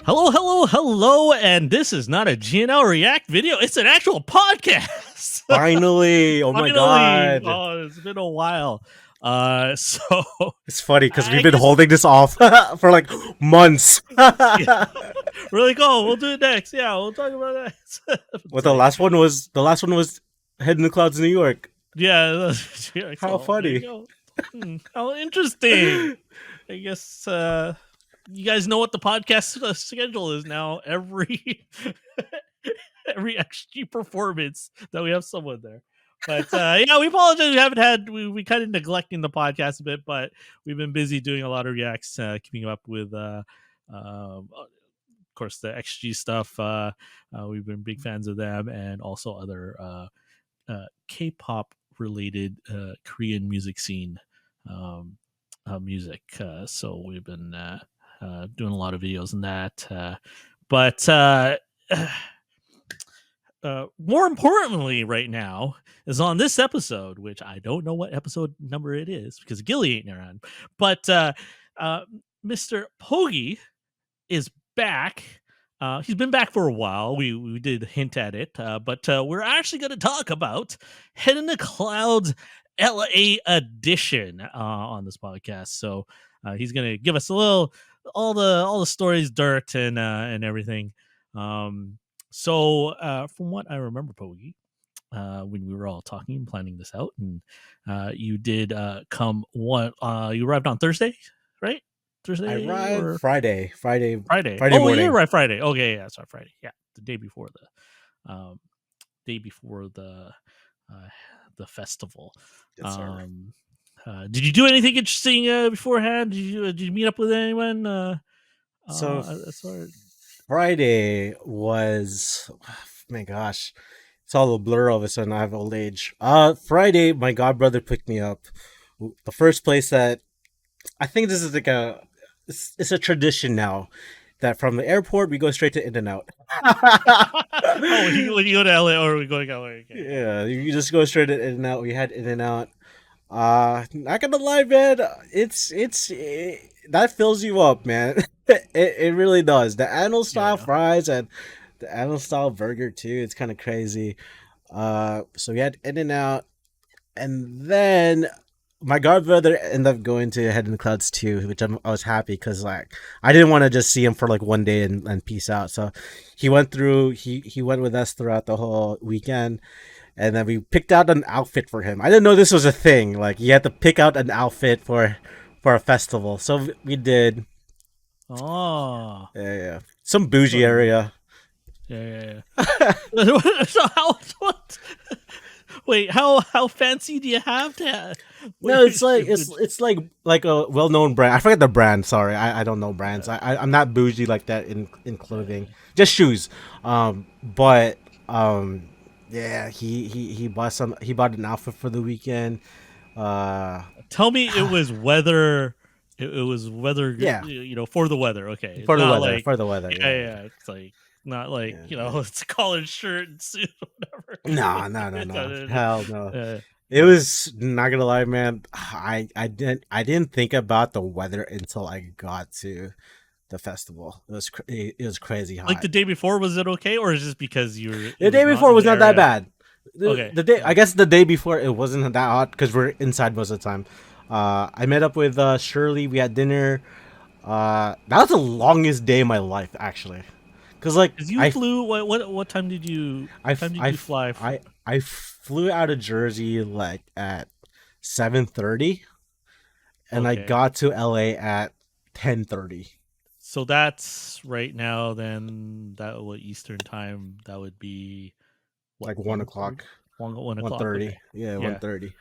Hello, hello, hello, and this is not a GNL React video. It's an actual podcast. Finally. Oh my Finally. god. Oh, it's been a while. So It's funny because I we've been guess- holding this off for like months. Yeah. We're like, oh, we'll do it next. Yeah, we'll talk about that. Well, the last one was Head in the Clouds, New York. Yeah. How funny. How interesting. I guess you guys know what the podcast schedule is now. Every XG performance that we have someone there. But yeah, we apologize. We kind of neglecting the podcast a bit, but we've been busy doing a lot of reacts, keeping up with of course the XG stuff. We've been big fans of them, and also other K-pop related Korean music scene music. So we've been doing a lot of videos on that. But more importantly, right now is on this episode, which I don't know what episode number it is because Gilly ain't around. But Mr. Pogi is back. He's been back for a while. We did hint at it, but we're actually going to talk about Head in the Clouds LA edition on this podcast. So he's going to give us a little all the stories, dirt, and everything. So from what I remember, Pogi, when we were all talking and planning this out, and you did come you arrived on Thursday, right? Thursday. I arrived Friday Oh, morning. yeah, right, Friday. Okay, yeah, sorry, Friday. Yeah, the day before the festival. Yes, Did you do anything interesting beforehand? Did you meet up with anyone? So as far as... Friday was, my gosh, it's all a blur all of a sudden. I have old age. Friday, my godbrother picked me up. The first place that I think this is like it's a tradition now that from the airport we go straight to In-N-Out. when you go to LA, or we go to LA? Okay. Yeah, you just go straight to In-N-Out. We had In-N-Out. Not gonna lie, man. That fills you up, man. it really does. The Anno style fries and the Anno style burger too. It's kind of crazy. So we had In-N-Out, and then my godbrother ended up going to Head in the Clouds too, which I was happy because like I didn't want to just see him for like one day and peace out. So he went with us throughout the whole weekend, and then we picked out an outfit for him. I didn't know this was a thing. Like you had to pick out an outfit for a festival, so we did. Oh, yeah. Some bougie area. Yeah. So what? Wait, how fancy do you have to? No, it's like a well-known brand. I forget the brand. Sorry, I don't know brands. I'm not bougie like that in clothing. Just shoes. But yeah, he bought an outfit for the weekend. Tell me it was weather. It was weather. Yeah, for the weather. Okay, for the weather. Yeah. It's like not like it's a collared shirt and suit or whatever. No. Hell no. It was, not gonna lie, man. I didn't think about the weather until I got to the festival. It was crazy hot. Like the day before, was it okay, or is it just because the day before was not that bad? Okay. I guess the day before it wasn't that hot because we're inside most of the time. I met up with Shirley. We had dinner. That was the longest day of my life, actually. Because you flew. What time did you? Fly? I flew out of Jersey like at 7:30, and I got to LA at 10:30. So that's right now. Then Eastern time? That would be like 1 o'clock. 1:30. Okay. Yeah, 1:30.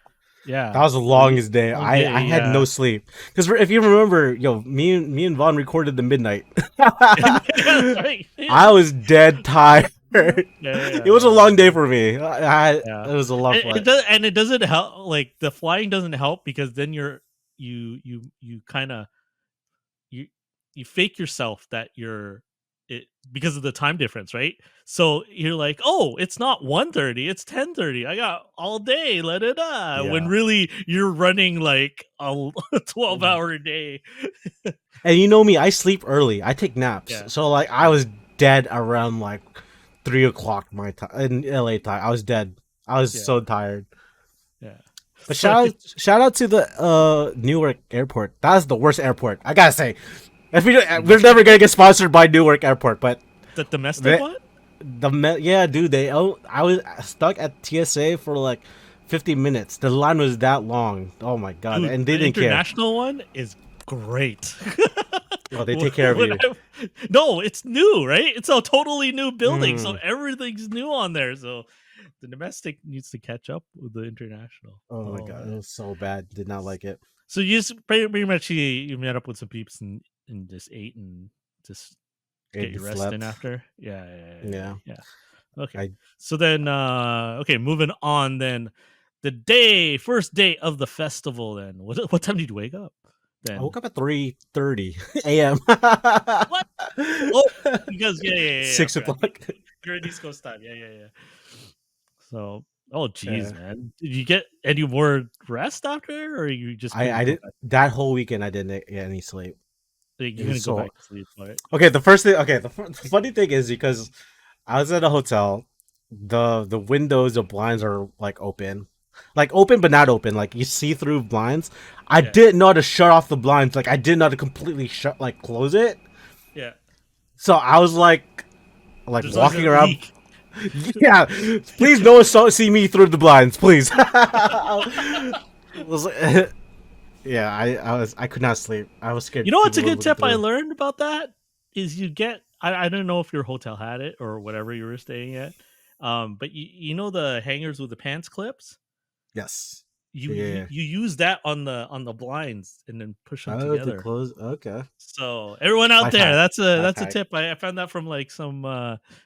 Yeah, that was the longest day. I had no sleep because if you remember, me and Vaughn recorded the midnight. I was dead tired. It was a long day for me. It was a long flight. It doesn't help. Like the flying doesn't help because then you kind of you fake yourself that you're because of the time difference, right? So you're like, oh, it's not 1:30, it's 10:30. I got all day, let it when Yeah. really you're running like a 12-hour a day. And you know me, I sleep early. I take naps. Yeah. So like I was dead around like 3 o'clock my time in LA time. I was dead. I was Yeah. so tired. Yeah. But So shout out to the Newark airport. That's the worst airport. I gotta say. If we're never gonna get sponsored by Newark Airport, but the domestic one? yeah, dude, I was stuck at TSA for like 50 minutes. The line was that long. Oh my god, Dude, and they the didn't care. international one is great. Oh, they take care of you. No, it's new, right? It's a totally new building, so Mm. everything's new on there. So the domestic needs to catch up with the international. Oh my Oh god, it man. was so bad. Did not like it. So you just pretty much you met up with some peeps and just ate and just get It your rest in slept. after. Yeah. Yeah. Okay. I So then okay, moving on then. First day of the festival then. What time did you wake up I then? woke up at 3:30 a.m. What? Oh, because yeah. I 6 o'clock. forgot. You're in East Coast time. Yeah. So, oh geez, Yeah. man. Did you get any more rest after, or you just I couldn't go did back? that whole weekend. I didn't get any sleep. Like, It you was couldn't go so back to sleep, right? okay. The first thing. Okay, the funny thing is because I was at a hotel. The windows, the blinds are like open but not open. Like you see through blinds. I Yeah. didn't know how to shut off the blinds. Like I didn't know how to completely close it. Yeah. So I was like There's like a walking around. leak. Yeah, please no one see me through the blinds, please. Yeah, I could not sleep. I was scared You know what's people a were good looking tip I through. learned about that is you get I don't know if your hotel had it or whatever you were staying at. But you know the hangers with the pants clips? Yes. You you, Yeah. you use that on the blinds and then push them Oh, to together. close. Okay. So everyone out Life there, hack. Life that's a hack. tip. I found that from like some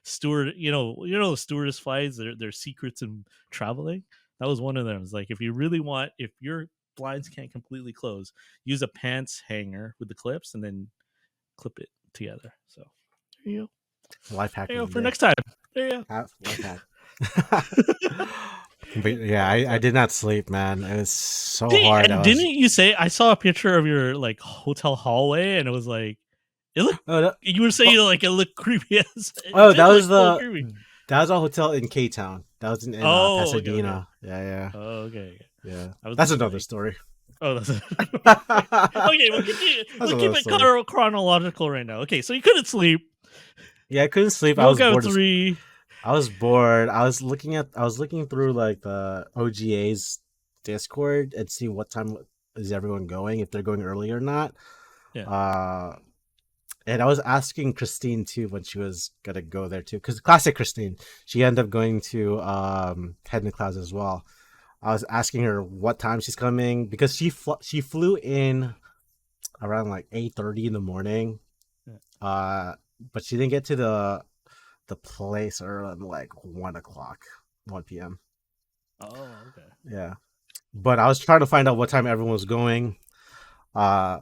steward, the stewardess flights, their secrets in traveling. That was one of them. It's like if you really want, if your blinds can't completely close, use a pants hanger with the clips and then clip it together. So there you go. Life hack There you of go the for day. next time. There you Life hack. go. But yeah, But I did not sleep, man. It was so hard. and didn't you say I saw a picture of your like hotel hallway and it was like it looked Oh, you were saying like it looked creepy as it oh, did look a little creepy. that was a hotel in K Town. That was in Oh, okay. Pasadena. Yeah. Oh, okay. Yeah. I was That's thinking another like, story. oh, that's it. Okay. We'll continue. That's We'll keep another it story. chronological right now. Okay, so you couldn't sleep. Yeah, I couldn't sleep. You I woke was up at bored. 3. I was bored. I was looking through like the OGA's Discord and see what time is everyone going, if they're going early or not. Yeah. Uh, and I was asking Christine too when she was gonna go there too, because classic Christine, she ended up going to Head in the Clouds as well. I was asking her what time she's coming because she flew in around like 8:30 in the morning. Yeah. But she didn't get to the place around like 1 o'clock, 1 p.m. Oh, okay. Yeah, but I was trying to find out what time everyone was going. Uh,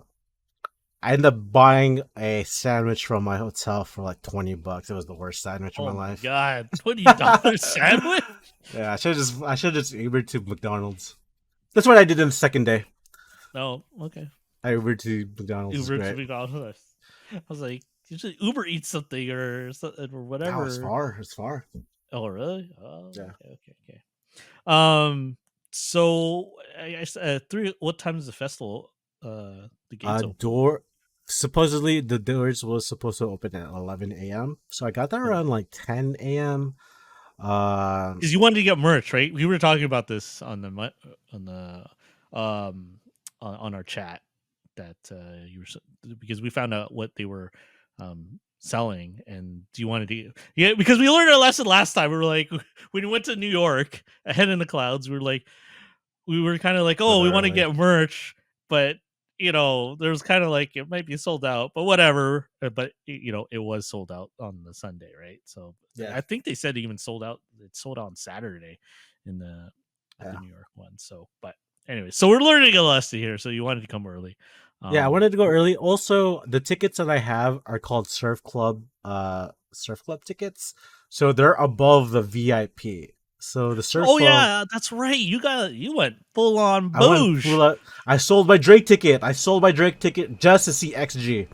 I ended up buying a sandwich from my hotel for like $20. It was the worst sandwich of my Oh my life. god, $20 sandwich. Yeah, I should have just Ubered to McDonald's. That's what I did in the second day. Oh, okay. I Ubered to McDonald's. It's Uber to great. McDonald's. I was like, you should Uber eat something or No, it's whatever. far. It's far. Oh, really? Oh, Yeah. okay. So I 3. What time is the festival? The gates open. Door. Supposedly the doors was supposed to open at 11 a.m. So I got there around like 10 a.m. Because you wanted to get merch, right? We were talking about this on the on our chat that you were because we found out what they were selling, and you wanted to because we learned our lesson last time. We were like when we went to New York, Ahead in the Clouds, we were kind of like, was oh, we want to early. get merch, but there was kind of like it might be sold out, but whatever. But it was sold out on the Sunday, right? So Yeah. I think they said it even sold out. It sold out on Saturday at the Yeah. New York one. So, but anyway, so we're learning a lesson here. So you wanted to come early. Yeah, I Um, wanted to go early. Also, the tickets that I have are called Surf Club tickets. So they're above the VIP. So the Surf oh Club, yeah, that's right. You went full on I went booge. full out. I sold my Drake ticket. I sold my Drake ticket just to see XG.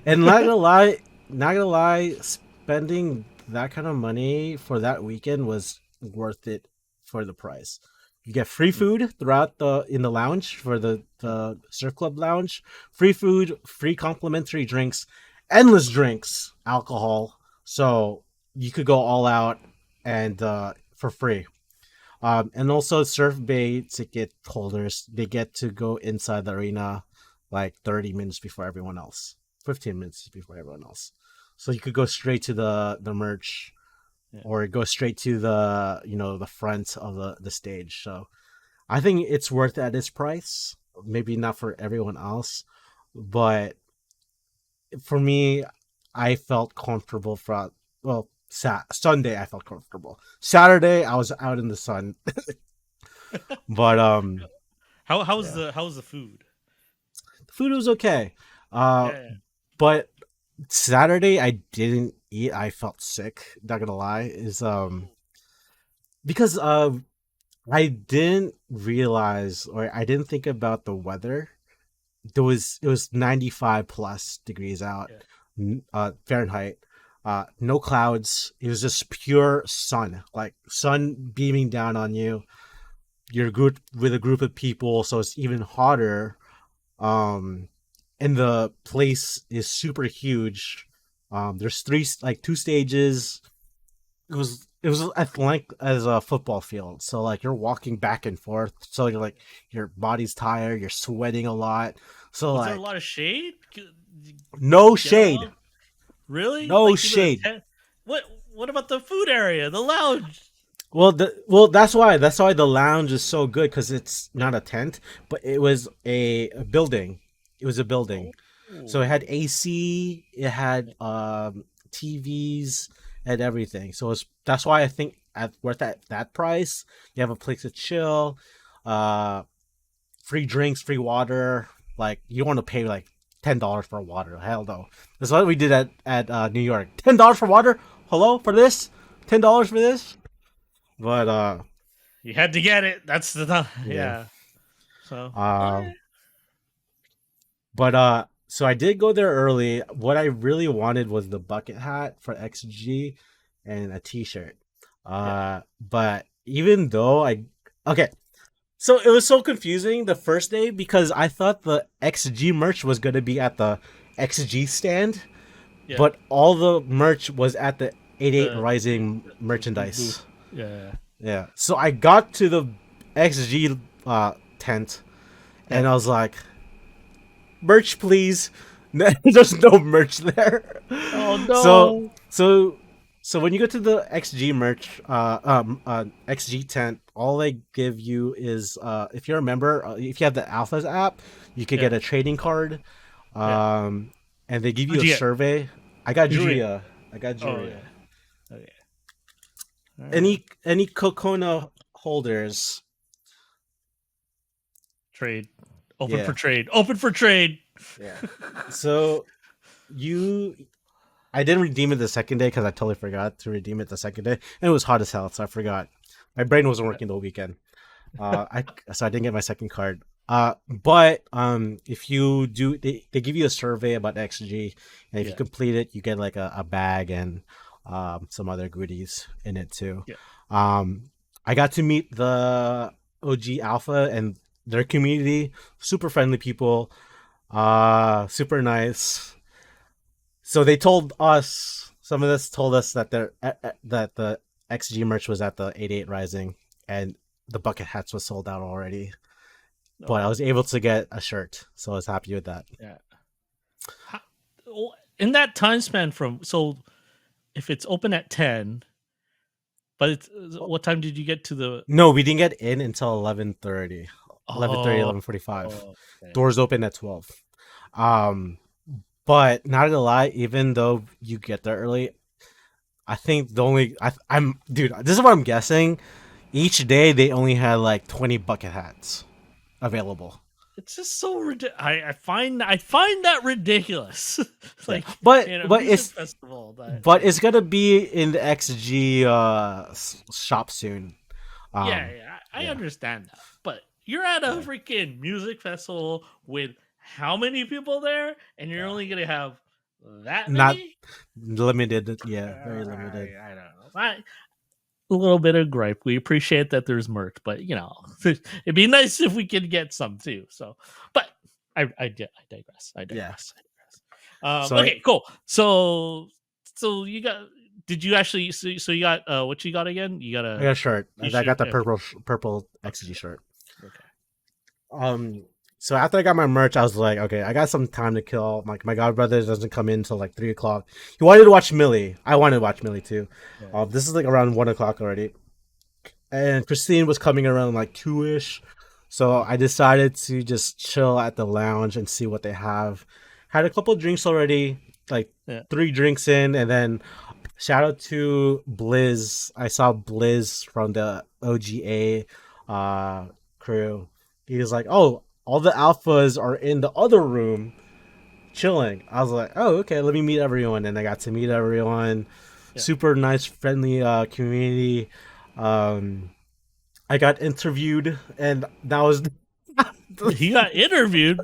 And not gonna lie, spending that kind of money for that weekend was worth it for the price. You get free Mm, food throughout the in the lounge for yeah, the surf club lounge, free food, free complimentary drinks, endless drinks, alcohol. So you could go all out and for free. And also Surf Bay ticket holders, they get to go inside the arena like 30 minutes before everyone else, 15 minutes before everyone else. So you could go straight to the merch yeah. or go straight to the the front of the stage. So I think it's worth it at its price. Maybe not for everyone else, but for me, I felt comfortable for well. Sunday I felt comfortable. Saturday I was out in the sun. But yeah, How was the food? the food was okay. Uh, Yeah, but Saturday I didn't eat. I felt sick. Not gonna lie, is because I didn't realize or I didn't think about the weather. It was 95 plus degrees out, yeah. Fahrenheit. No clouds. It was just pure sun, like sun beaming down on you. You're good with a group of people, so it's even hotter. Um, and the place is super huge. There's two stages. It was as length as a football field. So like you're walking back and forth. So you're like your body's tired. You're sweating a lot. So Was there a like lot of shade? Did you no get shade, along? Really? no Like even the shade. tent? What What about the food area, the lounge? Well that's why the lounge is so good because it's Yeah. not a tent, but it was a building. It was a building. So it Oh, had AC, it had TVs and everything. So that's why I think at worth that price, you have a place to chill, uh, free drinks, free water. Like you want to pay like $10 for water? Hell no. That's what we did at New York. $10 for water? Hello for this? $10 for this? But you had to get it. That's the yeah. yeah. So Um, okay. But so I did go there early. What I really wanted was the bucket hat for XG and a t-shirt. Yeah, But even though okay, so it was so confusing the first day because I thought the XG merch was gonna be at the XG stand, yeah. but all the merch was at the 88 The Rising the boot booth. merchandise. Yeah, Yeah. So I got to the XG tent yeah. and I was like, merch, please. There's no merch there. Oh So no. so so when you go to the XG merch, XG tent, all they give you is if you're a member, if you have the Alphas app, you could Yeah, get a trading card, yeah. um, and they give you Who'd a you get? survey. I got Who'd you get? Juria. I got Oh Juria. yeah. Okay. All right. Any Kokona holders? Trade. Open for Yeah, trade. Open for trade. yeah. So you I didn't redeem it the second day because I totally forgot to redeem it the second day, and it was hot as hell, so I forgot. My brain wasn't working the weekend. I so I didn't get my second card. But if you do, they give you a survey about XG, and if you Yeah. complete it, you get like a bag and some other goodies in it too. Yeah. I got to meet the OG Alpha and their community, super friendly people, super nice. So they told us, some of us told us that that the XG merch was at the 88 Rising, and the bucket hats was sold out already. But I Oh was able to get a shirt, so I was happy with that. yeah. How, in that time span from if it's open at 10, but it's what time did you get to the No, we didn't get in until 11:30. 11:30, oh 11:45. okay. Doors open at 12. Um but not gonna lie, even though you get there early, I think the only I'm dude, this is what I'm guessing. Each day they only had like 20 bucket hats available. it's just so ridiculous. I find that ridiculous. Yeah, Like but in a but music it's festival, that but it's gonna be in the XG shop soon. yeah, Um, yeah, I yeah, understand that. But you're at a yeah, freaking music festival with how many people there, and you're yeah. only gonna have that Not many? limited. Yeah, very limited. I don't know. A little bit of gripe. We appreciate that there's merch, but it'd be nice if we could get some too. So, but I digress. I Yeah. digress. I digress. So Okay, cool. So you got? Did you actually? So you got what you got again? You got I got a a shirt. I got t-shirt. the Okay, purple okay, XG shirt. okay. Um, so after I got my merch, I was like, okay, I got some time to kill. My godbrother doesn't come in until like 3 o'clock. He wanted to watch Millie. I wanted to watch Millie too. Yeah, This is like around 1 o'clock already, and Christine was coming around like 2ish. So I decided to just chill at the lounge and see what they have. Had a couple drinks already, like yeah. 3 drinks in, and then shout out to Blizz. I saw Blizz from the OGA crew. He was like, "Oh, all the alphas are in the other room chilling." I was like, "Oh, okay. Let me meet everyone." And I got to meet everyone. Yeah. Super nice, friendly community. Um, I got interviewed, and that was. He got interviewed.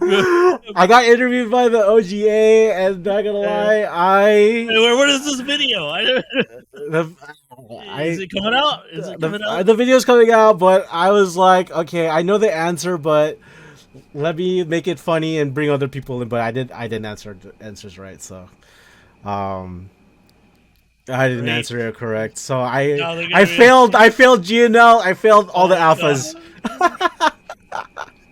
I got interviewed by the OGA, and not gonna lie, Where is this video? the, Is I it coming out? Is it coming out? the video's coming out, but I was like, okay, I know the answer, but let me make it funny and bring other people in. But I didn't answer the answers right, so I didn't Great. answer it correct. So Now they're I gonna be. failed. I failed GNL. I failed all the Oh alphas.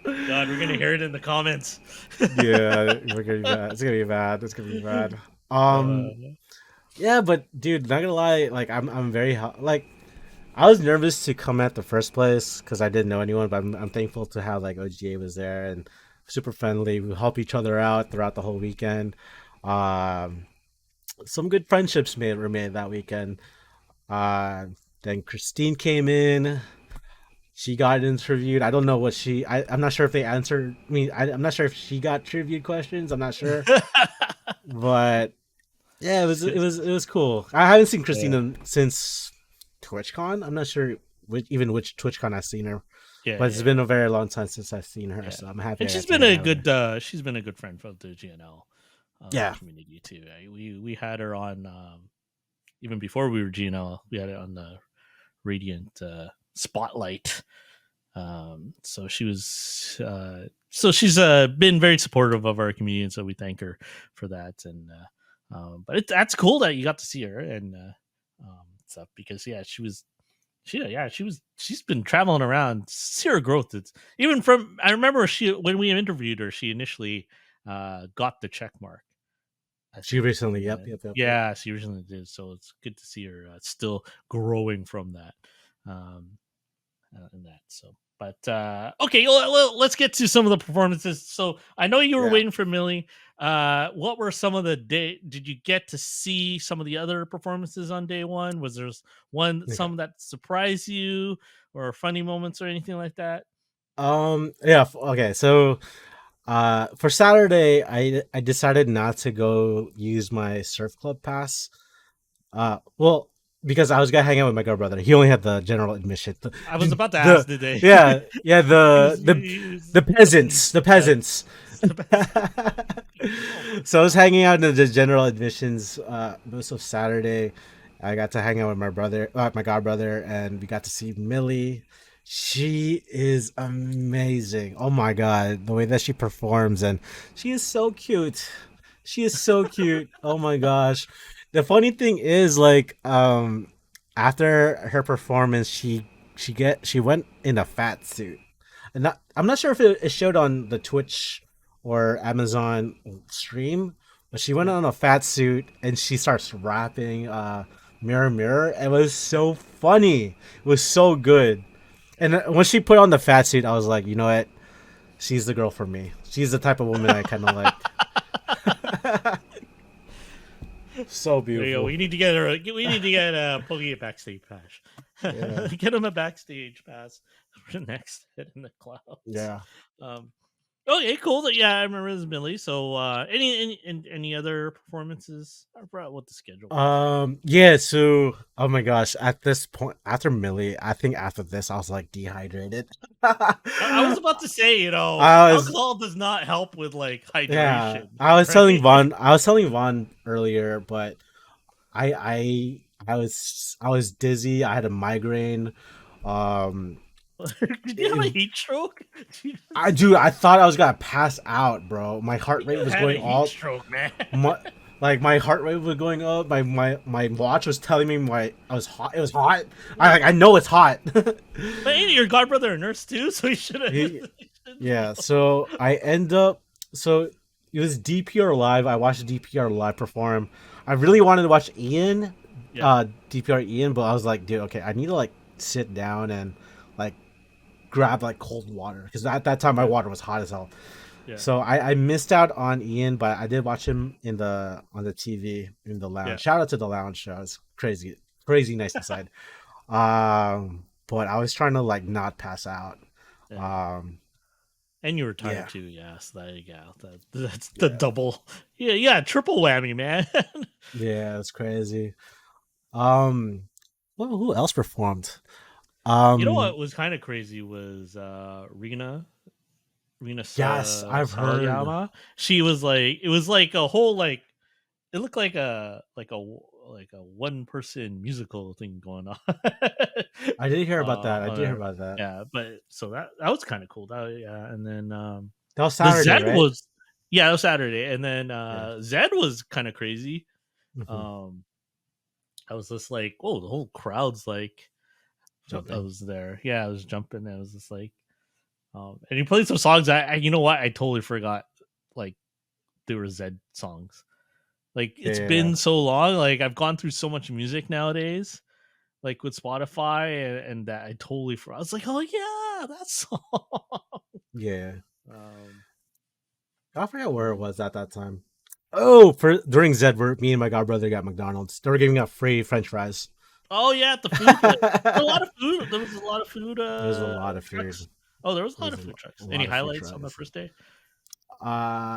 God, we're gonna hear it in the comments. Yeah, we're gonna be bad. It's gonna be bad. It's gonna be bad. Uh, Yeah, but dude, not gonna lie, like I'm very like I was nervous to come at the first place because I didn't know anyone, but I'm thankful to have like OGA was there and super friendly. We help each other out throughout the whole weekend. Um, some good friendships were made that weekend. Uh, then Christine came in. She got interviewed. I don't know what I'm not sure if they answered. I'm not sure if she got trivia questions. I'm not sure, but yeah, it was cool. I haven't seen yeah, Christina since TwitchCon. I'm not sure which TwitchCon I've seen her, yeah, but it's yeah, been a very long time since I've seen her. yeah. So I'm happy And I she's got to been hang a out with her. good. She's been a good friend from the GNL Yeah, community too. We had her on even before we were GNL. We had it on the Radiant Spotlight. So she was. So she's been very supportive of our community, and so we thank her for that. And but that's cool that you got to see her and stuff because she's been traveling around. See her growth. It's even from I remember when we interviewed her, she initially got the check mark. I she think. recently. And, Yep. yeah, she originally did. So it's good to see her still growing from that. In that. So, but okay, let's get to some of the performances. So I know you were Yeah. waiting for Millie. What were some of the day? Did you get to see some of the other performances on day one? Was there Okay. some that surprised you or funny moments or anything like that? Yeah. Okay. So, for Saturday, I decided not to go use my surf club pass. Well, because I was gonna hang out with my brother. He only had the general admission. I was about to ask, did they? Yeah, He was the peasants, the yeah, peasants. the best. Oh, So I was hanging out in the general admissions most of Saturday. I got to hang out with my godbrother, and we got to see Millie. She is amazing. Oh my god, the way that she performs, and she is so cute. She is so cute. Oh my gosh. The funny thing is, like, after her performance, she went in a fat suit, and I'm not sure if it showed on the Twitch or Amazon stream, but she went yeah. on a fat suit and she starts rapping Mirror Mirror. It was so funny. It was so good. And when she put on the fat suit, I was like, you know what? She's the girl for me. She's the type of woman I kind of like. So There you go. beautiful. We need to get her. We need to get Pogi a backstage Yeah. pass. Get him a backstage pass for next hit in the clouds. Yeah. Um, Okay, cool. Yeah, I remember this Milli. So, any other performances? I forgot what the schedule was. Yeah, so oh my gosh, at this point after Millie, I think after this I was like dehydrated. I was about to say, I was alcohol does not help with like yeah, hydration, telling right? Vaughn I was telling Vaughn earlier, but I was dizzy, I had a migraine. Um Did you have a it, heat stroke? I Jesus. dude, I thought I was gonna pass out, bro. My heart rate You was had a going heat all stroke, man. my like my heart rate was going up. My watch was telling me I was hot. It was hot. I know it's hot. But ain't your godbrother a nurse too? So he should have. He, yeah. So I end up. So it was DPR live. I watched DPR live perform. I really wanted to watch Ian, Yeah, DPR Ian, but I was like, dude, okay, I need to like sit down and like grab like cold water because at that time my yeah, water was hot as hell. yeah, So I missed out on Ian, but I did watch him in the on the TV in the yeah, lounge. Shout out to the lounge show. It's crazy, crazy nice inside. But I was trying to like not pass out. yeah. Um, And you were tired yeah, too. Yeah, so there you go. That's the yeah, double. Yeah, yeah, triple whammy, man. yeah. It's crazy. Um, well, who else performed? You know what Um, was kind of crazy was Rina yes, I've heard. Sawayama. She was like, it was like a whole like, it looked like a one person musical thing going on. I did hear about that. I On did hear her. about that. Yeah, but so that was kind of cool. Yeah, and then That was the Saturday, Zed right? was yeah, it was Saturday, and then Yeah. Zed was kind of crazy. Hmm. Um, I was just like, oh, the whole crowd's like, I Jumping. was there. Yeah, I was jumping. I was just like, and he played some songs. You know what? I totally forgot. Like they were Zed songs. Like it's Yeah. been so long. Like I've gone through so much music nowadays. Like with Spotify and that I totally forgot. I was like, oh yeah, that song. Yeah. um, I forgot where it um, was at that time. Oh, for during Zed, where me and my godbrother got McDonald's. They were giving out free French fries. oh yeah, at the food place. A lot of food. There was a lot of food There's a lot of food. trucks. Oh, there was a lot There's of food trucks. a Any lot of food highlights on the tries. first day?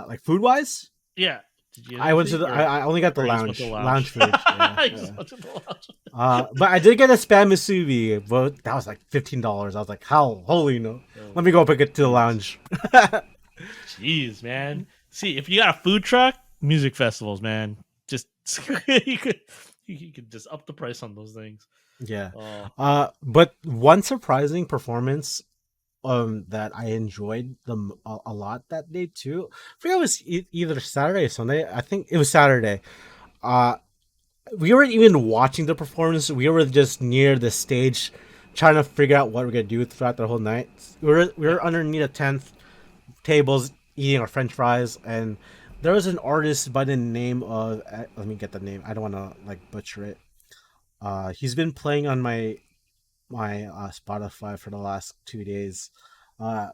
Like food wise, Yeah. Did you get I went to anything, the. I only got the or you just went to the lounge lounge? food. Yeah, I yeah. just went to the lounge. But I did get a spam musubi, but that was like $15. I was like, how? Holy no! Oh, Let me go pick it to the jeez, lounge. jeez, man. See, if you got a food truck, music festivals, man, just you could you could just up the price on those things. Yeah. Oh, But one surprising performance that I enjoyed them a lot that day too. I forget it was either Saturday or Sunday. I think it was Saturday. Uh we weren't even watching the performance. We were just near the stage trying to figure out what we're gonna do throughout the whole night. We yeah. were underneath a tent tables eating our French fries, and there was an artist by the name of let me get the name. I don't want to like butcher it. He's been playing on my Spotify for the last 2 days. Uh,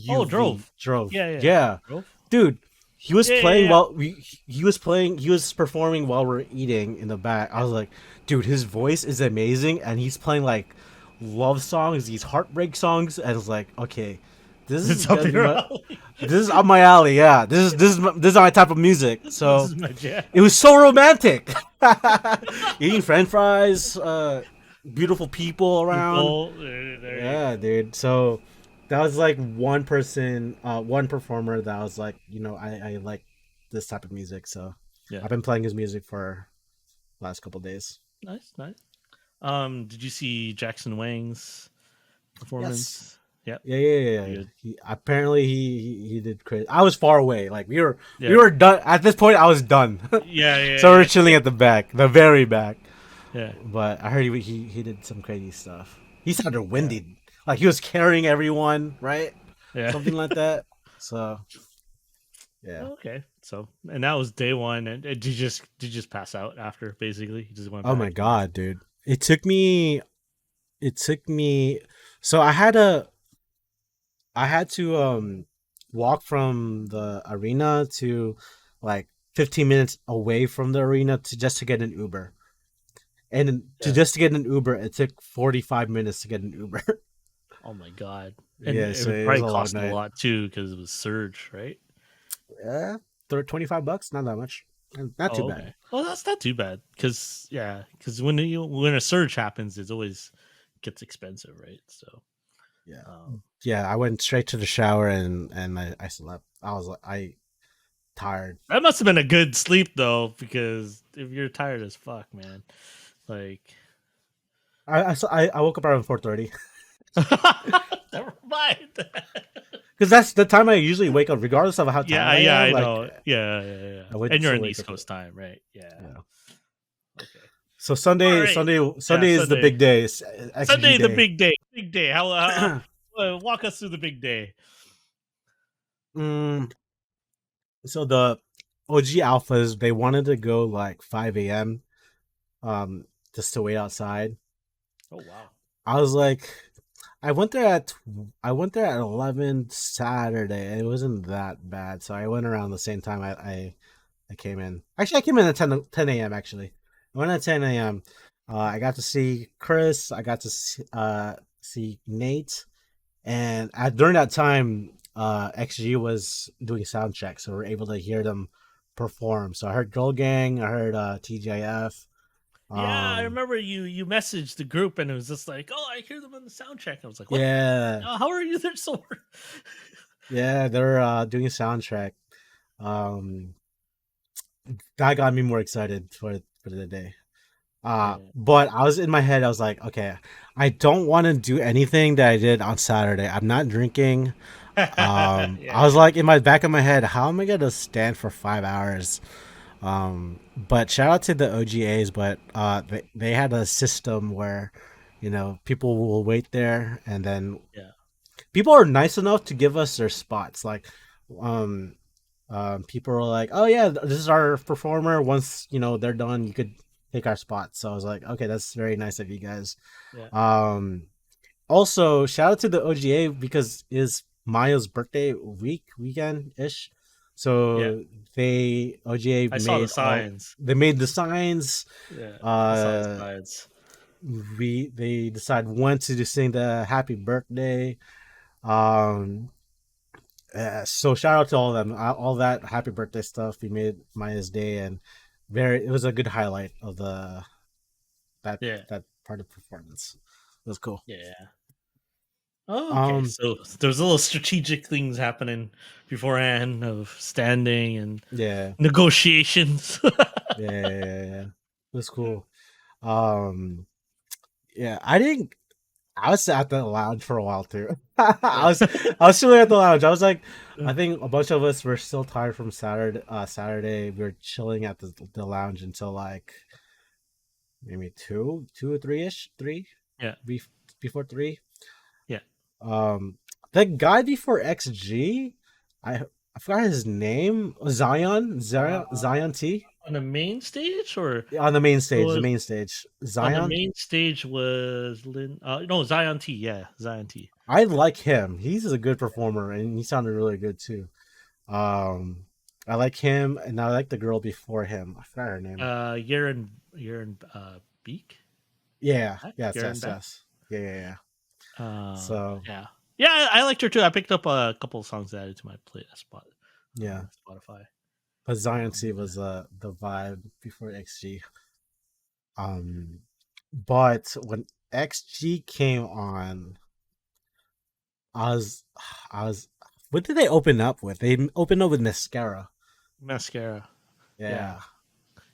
Oh, DHRUV drove. drove. Yeah, yeah. Yeah, Drove. dude. He was Yeah, yeah, playing yeah. while he was playing. He was performing while we're eating in the back. I was like, dude, his voice is amazing, and he's playing like love songs, these heartbreak songs, and it's like, okay, this is It's up gonna be your my alley. this is up my alley. Yeah, this is my type of music. This So is my jam. it was so romantic. Eating French fries, beautiful people around. People, there you Yeah, go. dude. So that was like one person, one performer that was like, I like this type of music. So Yeah, I've been playing his music for last couple days. nice, nice. Did you see Jackson Wang's Yes. performance? Yep, Yeah. pretty good. He apparently he did crazy. I was far away. Like we Yeah, were done at this point. I was done. yeah, yeah, So we're yeah, chilling at the back, the very back. yeah, But I heard he did some crazy stuff. He sounded yeah, winded, like he was carrying everyone, right? yeah. Something like that. So yeah. Okay, so and that was day one, and did you just pass out after? Basically, you just went Oh my back and god, dude! It took me. So I had to walk from the arena to like 15 minutes away from the arena to just to get an Uber. And yeah. to get an Uber, it took 45 minutes to get an Uber. Oh my god! And Yeah, it so would it was probably a long cost a night. lot too because it was surge, right? Yeah, $25, not that much, not too Oh, bad. okay. Well, that's not too bad because yeah, because when a surge happens, it always gets expensive, right? So, Yeah, um, yeah. I went straight to the shower and I slept. I was like, I tired. that must have been a good sleep though, because if you're tired as fuck, man, like I woke up around 4:30 never mind. because that's the time I usually wake up, regardless of how tired I Yeah, am. I Like know. Yeah. I would And you're still on wake East up. Coast time, right? Yeah. Yeah. Okay. So All Sunday, right. Sunday, Yeah, Sunday is the Sunday. big day. It's XG Sunday, the day. big day. Big day. Walk us through the big day. mm, so the OG alphas, they wanted to go like 5 a.m. Just to wait outside. Oh wow. I was like, I went there at 11 Saturday. It wasn't that bad, so I went around the same time I came in. Actually, I came in at 10 a.m. Actually, I went at 10 a.m. I got to see Chris. I got to see Nate, and during that time, XG was doing sound check, so we are able to hear them perform. So I heard Girl Gang. I heard TJF. Yeah, I Um, remember you messaged the group and it was just like, oh, I hear them on the sound check. I was like, what? yeah, How are you there so? yeah, they're doing a soundtrack. Um, that got me more excited for the day. Yeah. But I was in my head. I was like, okay, I don't want to do anything that I did on Saturday. I'm not drinking. I was Yeah. like in my back of my head, how am I gonna stand for 5 hours? But shout out to the OGAs, but they had a system where, people will wait there, and then Yeah. people are nice enough to give us their spots. Like, um, people are like, "Oh yeah, this is our performer. Once they're done, you could take our spot." So I was like, "Okay, that's very nice of you guys." Yeah. Um, Also, shout out to the OGA because it's Maya's birthday weekend ish. Yeah. So OGA I saw the made all signs. they made the signs. Yeah. I saw the Uh, signs. they decide when to sing the happy birthday. Um, so shout out to all of them, all that happy birthday stuff. We made Maya's day, and it was a good highlight of that Yeah. that part of performance. It was cool. Yeah. Oh, okay. Um, So there's little strategic things happening beforehand of standing and yeah, negotiations. yeah. It was cool. Um, yeah, I didn't. I was at the lounge for a while too. I Yeah. was I was chilling at the lounge. I was like, I think a bunch of us were still tired from Saturday. Saturday, we were chilling at the lounge until like maybe two or three ish, Yeah. before three. Yeah. Um, the guy before XG, I forgot his name. Zion T On the main stage, or on the main it stage. The was main stage, on the Zion. main stage was Lin. No, Zion T. Yeah, Zion T. I like him. He's a good performer, and he sounded really good too. Um, I like him, and I like the girl before him. I forgot her name. Yaren Beak. Yeah. Back? Yes. Yaren Yes. Back. Yes. Yeah. So Yeah, yeah. I liked her too. I picked up a couple of songs added to my playlist spot yeah, on Spotify. but Zion C was the vibe before XG. Um, but when XG came on, I was, I was. What did they open up with? They opened up with Mascara. Mascara. Yeah, Yeah,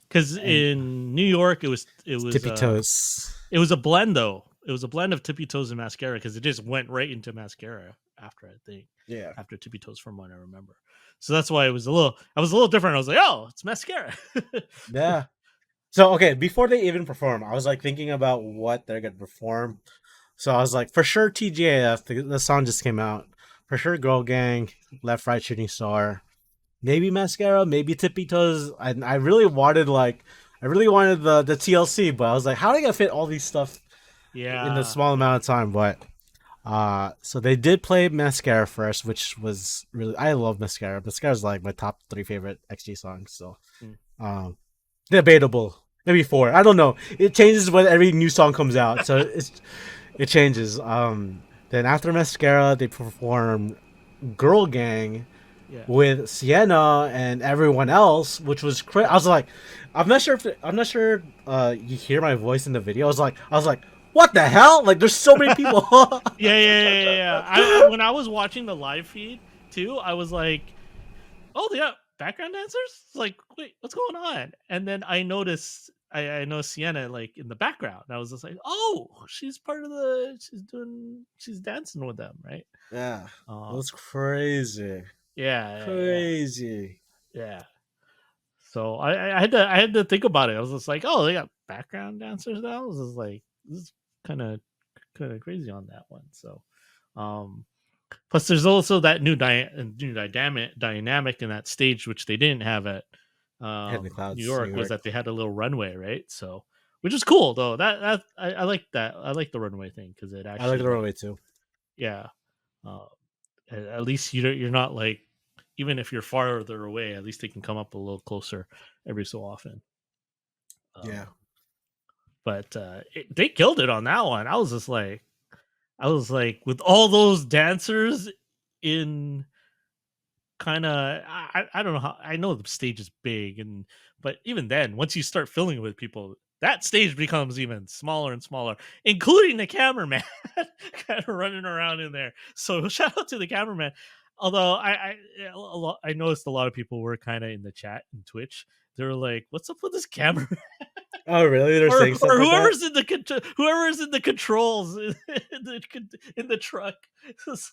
because and in New York it was Tippy Toes. it was a blend though. It was a blend of Tippy Toes and Mascara because it just went right into Mascara after, I think, Yeah, after Tippy Toes, from what I remember. So that's why it was a little. I was a little different. I was like, oh, it's Mascara. yeah. So okay, before they even perform, I was like thinking about what they're gonna perform. So I was like, for sure, TGAF. The song just came out. For sure, Girl Gang, Left Right Shooting Star, maybe Mascara, maybe Tippy Toes. And I really wanted the TLC, but I was like, how are they gonna fit all these stuff in a Yeah, small amount of time? But so they did play Mascara first, which was really, I love Mascara. Mascara's like my top three favorite XG songs. So mm, um, debatable. Maybe four. I don't know. It changes when every new song comes out, so it changes. Then after Mascara, they performed Girl Gang Yeah. with Sienna and everyone else, which was crazy. I was like, I'm not sure you hear my voice in the video. I was like, what the hell? Like, there's so many people. Yeah. When I was watching the live feed too, I was like, oh, they got background dancers. It's like, wait, what's going on? And then I noticed, I know Sienna like in the background. I was just like, oh, she's part of she's dancing with them, right? Yeah, it Uh, was crazy, yeah. crazy. Yeah. So I had to think about it. I was just like, oh, they got background dancers now. I was just like, this is kind of crazy on that one. So, um, plus there's also that new dynamic in that stage, which they didn't have at Head in the New clouds, New York, was York. that they had a little runway, right? So, which is cool though. I like that. I like the runway thing because it I like actually the runway too. yeah. Uh, at least you're not like, even if you're farther away, at least they can come up a little closer every so often. Yeah, But they killed it on that one. I was like, with all those dancers in kind of, I don't know how, I know the stage is big, but even then, once you start filling it with people, that stage becomes even smaller and smaller, including the cameraman kind of running around in there. So shout out to the cameraman. Although I noticed a lot of people were kind of in the chat and Twitch. They were like, "What's up with this camera?" oh really? They're saying stuff or like that? whoever's in the controls in the truck. It's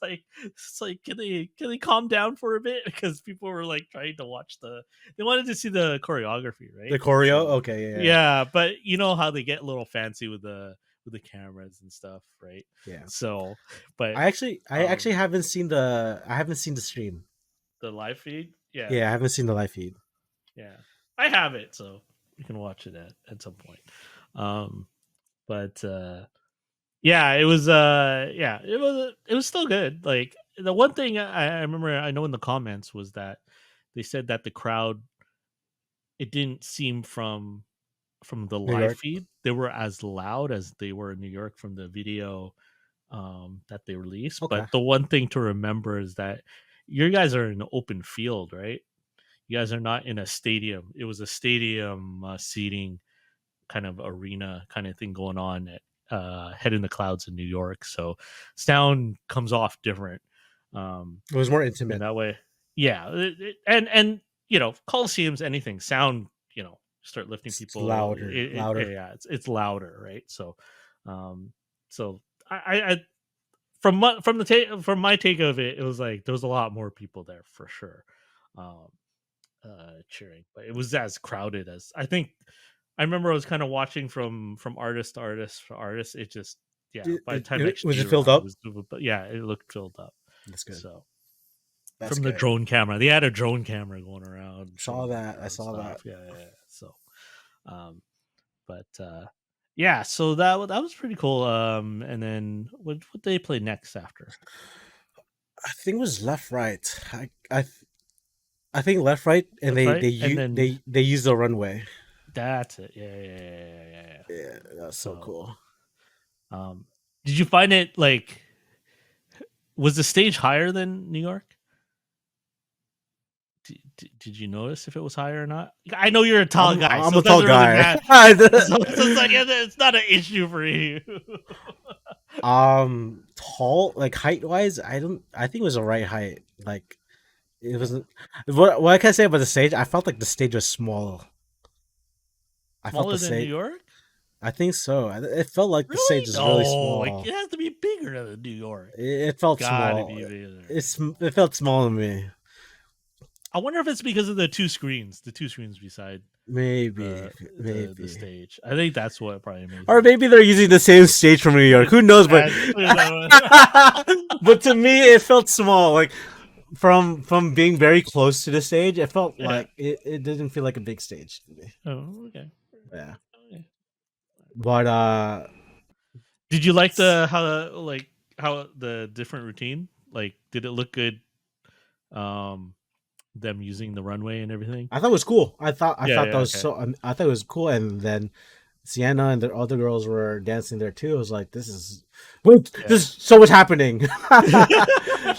like, can they calm down for a bit, because people were like trying to watch they wanted to see the choreography, The right? choreo? So Okay, yeah. yeah, but you know how they get a little fancy with the cameras and stuff, right? Yeah. So, but I actually haven't seen the stream. the live feed, yeah, Yeah, I haven't seen the live feed. yeah, I have it, so you can watch it at some point. Um, but yeah, it was still good. Like, the one thing I remember, I know in the comments, was that they said that the crowd, it didn't seem from the New live York. feed they were as loud as they were in New York from the video that they released. Okay. But the one thing to remember is that you guys are in an open field, right? You guys are not in a stadium. It was a stadium seating kind of arena kind of thing going on at Head in the Clouds in New York. So sound comes off different It was more in intimate. that way. Yeah, and you know, Coliseums, anything sound, you know, start lifting It's people. louder. Yeah, it's louder, right? So, um, so I from from my take of it, it was like there was a lot more people there for sure. Um, cheering, but it was as crowded as I think. I remember I was kind of watching from artist to artist to artist. It just, yeah. By the time Was XG it filled arrived, up? but yeah, it looked filled up. That's good. So That's from the good. drone camera, they had a drone camera going around Saw showing that. I saw that. stuff. Yeah. So, um, but yeah. So that was pretty cool. And then what they play next after? I think it was left right. I think left right, and Left, right, and then they use the runway. that's it. Yeah. Yeah, that's so So, cool. um, did you find it like, was the stage higher than New York? Did you notice if it was higher or not? I know you're a tall guy, I'm so a it tall doesn't really guy. matter. So it's like, it's not an issue for you. Tall, like height wise, I think it was the right height. Like, it wasn't. What I can say about the stage, I felt like the stage was small. I felt Smaller the than New stage. York? I think so. It felt like the Really? stage is really No, it small. has to be bigger than New York. It felt Gotta small. be bigger. It felt small to me. I wonder if it's because of the two screens beside Maybe, the maybe, stage. I think that's what probably made or it. maybe they're using the same stage from New York. Who knows? But There's that one. but to me, it felt small. Like, from being very close to the stage, it felt Yeah. like it didn't feel like a big stage to me. Oh, okay. Yeah, Okay. but Did you like how the different routine? Like, did it look good? Um, them using the runway and everything. I thought it was cool. I thought Yeah. that was Okay. so. I thought it was cool, and then Sienna and the other girls were dancing there too. I was like, this is wait, Yeah. there's so much happening.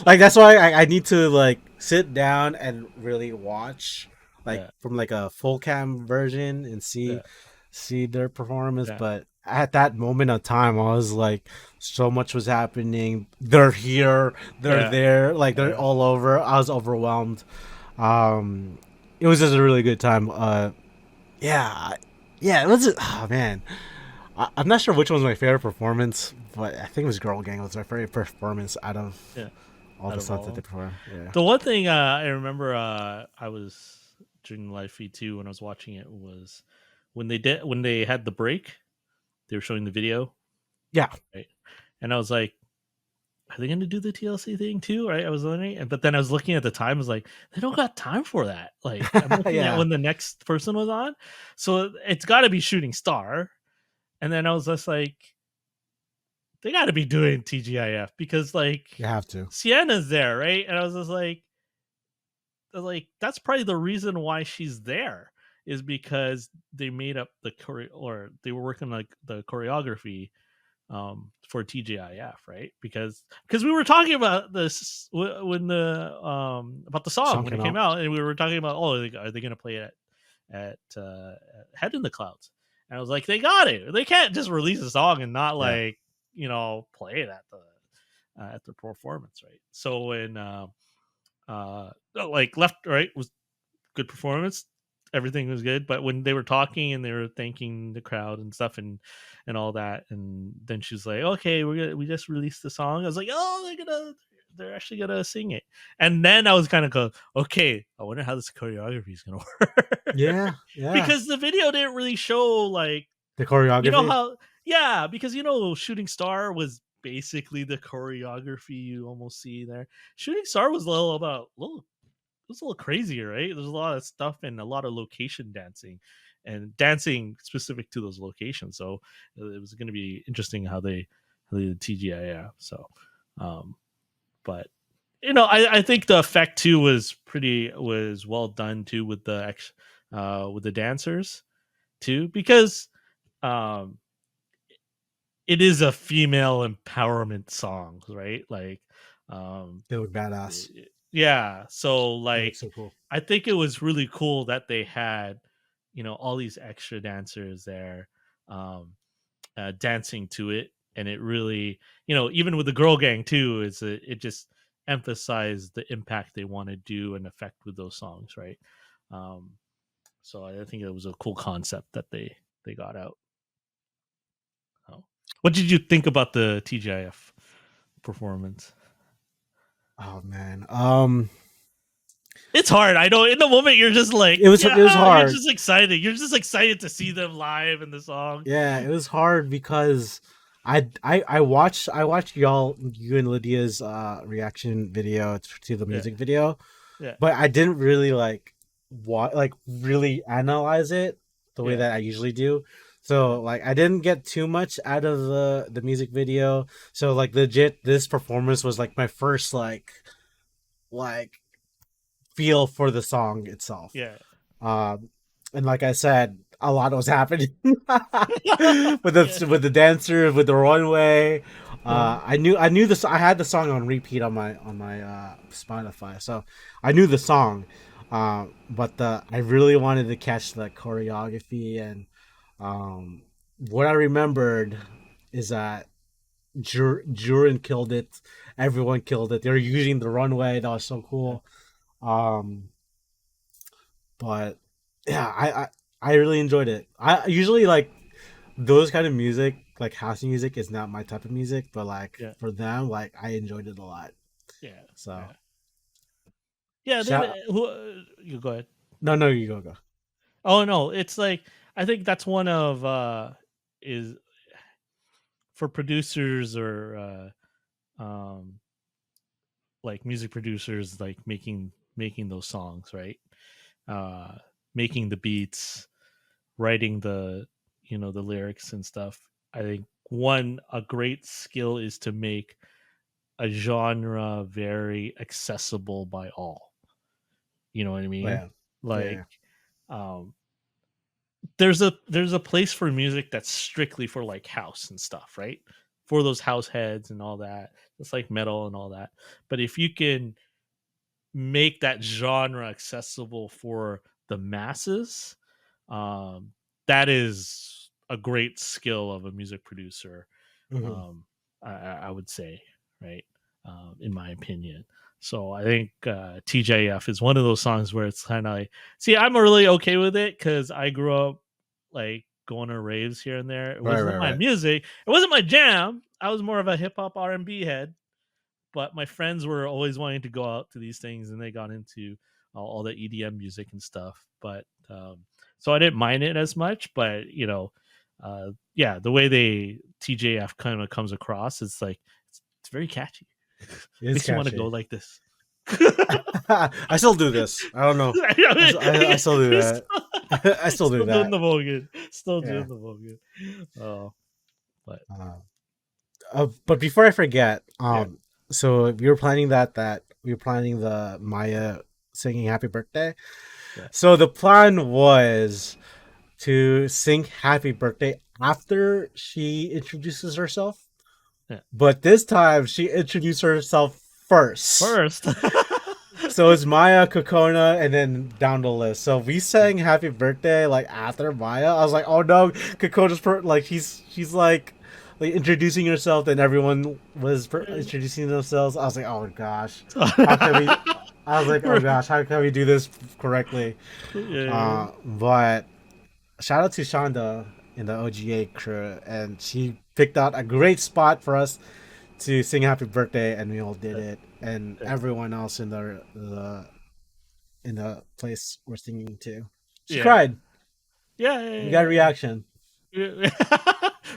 Like that's why I need to like sit down and really watch like Yeah. from like a full cam version and Yeah. see their performance. Yeah. But at that moment of time, I was like, so much was happening. They're here, they're Yeah. there, like they're Yeah. all over. I was overwhelmed. Um, it was just a really good time. Yeah, yeah. It was. Oh man, I'm not sure which one was my favorite performance, but I think it was Girl Gang was my favorite performance out of Yeah. all Out the of stuff that all. they performed. Yeah, The one thing I remember I was during the live feed too when I was watching it was when they had the break, they were showing the video, yeah, right? And I was like, are they going to do the TLC thing too? Right? I was wondering, but then I was looking at the time. I was like, they don't got time for that. Like I'm looking at yeah. when the next person was on, so it's got to be Shooting Star. And then I was just like, they got to be doing TGIF because like You have to. Sienna's there, right? And I was just like that's probably the reason why she's there is because they made up the or they were working like the choreography for TGIF, right? Because we were talking about this when the about the song Song when it came came out. out, and we were talking about are they going to play it at Head in the Clouds? And I was like, they got it. They can't just release a song and not Yeah, like play it at the performance, right? So when like left right was good performance. Everything was good, but when they were talking and they were thanking the crowd and stuff and all that, and then she's like, "Okay, we just released the song." I was like, "Oh, they're actually gonna sing it." And then I was kind of go, "Okay, I wonder how this choreography is gonna work," yeah, yeah. because the video didn't really show like The you know choreography. how because Shooting Star was basically the choreography you almost see there. Shooting Star was a little it was a little crazier, right? There's a lot of stuff and a lot of location dancing and dancing specific to those locations. So it was going to be interesting how they did TGIF. So, um, but I think the effect too was well done too with the dancers too because um, it is a female empowerment song, right? Like, um, They look badass. yeah. So They look like, so cool. I think it was really cool that they had, all these extra dancers there, um, dancing to it, and it really, even with the girl gang too, it just emphasized the impact they want to do and affect with those songs, right? Um, so I think it was a cool concept that they got out. Oh. What did you think about the TGIF performance? Oh man. It's hard. I know. In the moment, you're just like, It was yeah, you're hard. just excited. You're just excited to see them live in the song. Yeah, it was hard because I watched you and Lydia's reaction video to the Yeah, music video, yeah, but I didn't really like really analyze it the way yeah, that I usually do. yeah, So like I didn't get too much out of the music video. So like legit this performance was like my first like feel for the song itself. yeah, Um, and like I said, a lot was happening with yeah. the dancers, with the runway. Uh, I knew this. I had the song on repeat on my Spotify, so I knew the song. But I really wanted to catch the choreography, and um, what I remembered is that Jurin killed it. Everyone killed it. They were using the runway. That was so yeah, cool. Um, but yeah, I really enjoyed it. I usually like those kind of music, like house music, is not my type of music, but like yeah, for them, like I enjoyed it a lot. yeah, So yeah. Yeah, shout. you go ahead. No, you go. Oh no, it's like I think that's one of is for producers or like music producers like making those songs, right? Uh Making the beats, writing the lyrics and stuff. I think a great skill is to make a genre very accessible by all. You know what I Oh, mean? yeah, yeah, Like yeah. um there's a place for music that's strictly for like house and stuff, right? For those house heads and all that. It's like metal and all that. But if you can make that genre accessible for the masses, um, that is a great skill of a music producer. Mhm. Um, I would say, right? In my opinion. So I think TJF is one of those songs where it's kind of like, see, I'm really okay with it because I grew up like going to raves here and there. It Right, wasn't right, my right. music. It wasn't my jam. I was more of a hip hop R&B head, but my friends were always wanting to go out to these things and they got into all the EDM music and stuff. But so I didn't mind it as much, but yeah, the way they TJF kind of comes across, it's like it's very catchy. It is Makes you want to go catchy. like this. I still do this. I don't know. I still do You're that. still, I still do still doing that. the Vogan. Still Yeah. doing the Vogan. Oh, but Uh, but before I forget, yeah, so we were planning that we were planning the Maya singing "Happy Birthday." yeah, So the plan was to sing "Happy Birthday" after she introduces herself, yeah. but this time she introduced herself first. First. So it's Maya, Kokona, and then down the list. So we sang "Happy Birthday" like after Maya. I was like, oh no, Kokona's like she's like introducing herself, and everyone was introducing themselves. I was like, oh gosh, how can we? I was like, oh gosh, how can we do this correctly? Yeah. But shout out to Shonda in the OGA crew, and she picked out a great spot for us to sing "Happy Birthday," and we all did it, and everyone else in the place we're singing to. She Yeah. cried. Yeah. We got a Yeah. reaction. Yeah.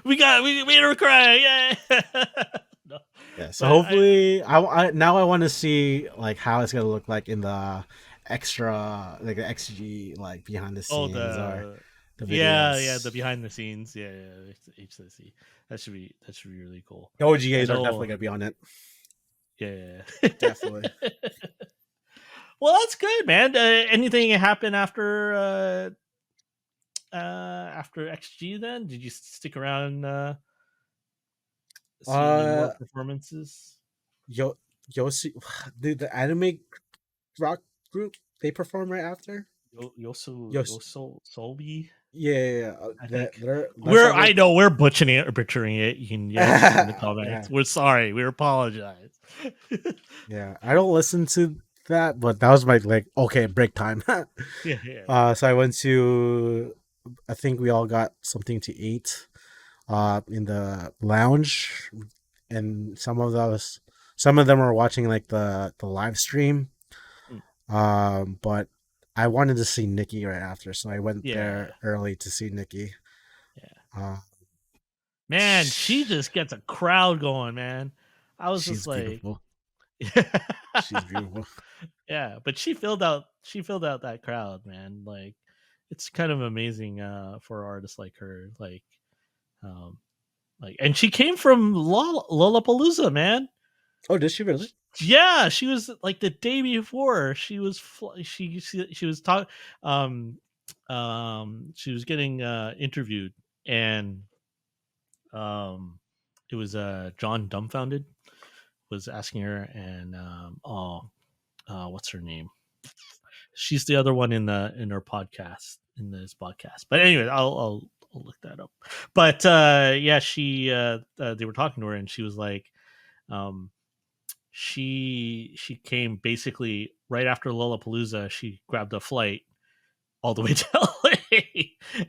We made her cry. Yeah. No, Yeah. So but hopefully, I now I want to see like how it's gonna look like in the extra like the XG like behind the scenes or the the yeah, videos. the behind the scenes, HCC. That should be really cool. The I OGAs are definitely know. gonna be on it. Yeah. Definitely. Well, that's good, man. Anything happen after XG? Then did you stick around? See any more Uh, performances? Yo Yoshi, dude, the anime rock group they perform right after. Yos, Solby, yeah, yeah, yeah. I think. That's like I know we're butchering it. You can yell at us in the yeah, comments. We're sorry. We apologize. yeah. I don't listen to that, but that was my like okay break time. Yeah, yeah, So I went to. I think we all got something to eat. In the lounge, and some of them were watching like the live stream. mm, But I wanted to see Niki right after, so I went yeah, there early to see Niki. yeah. Uh, Man, she just gets a crowd going, man. I was just she's like, beautiful. yeah, She's beautiful. yeah. But she filled out that crowd, man. Like, it's kind of amazing for artists like her. Um, and she came from Lollapalooza, man. Oh, did she really? Yeah, she was like the day before. She was she was talking. Um, she was getting interviewed, and it was John Dumbfounded was asking her, and what's her name? She's the other one in her podcast in this podcast. But anyway, I'll look that up. But yeah, they were talking to her, and she was like, um, she came basically right after Lollapalooza. She grabbed a flight all the way to LA,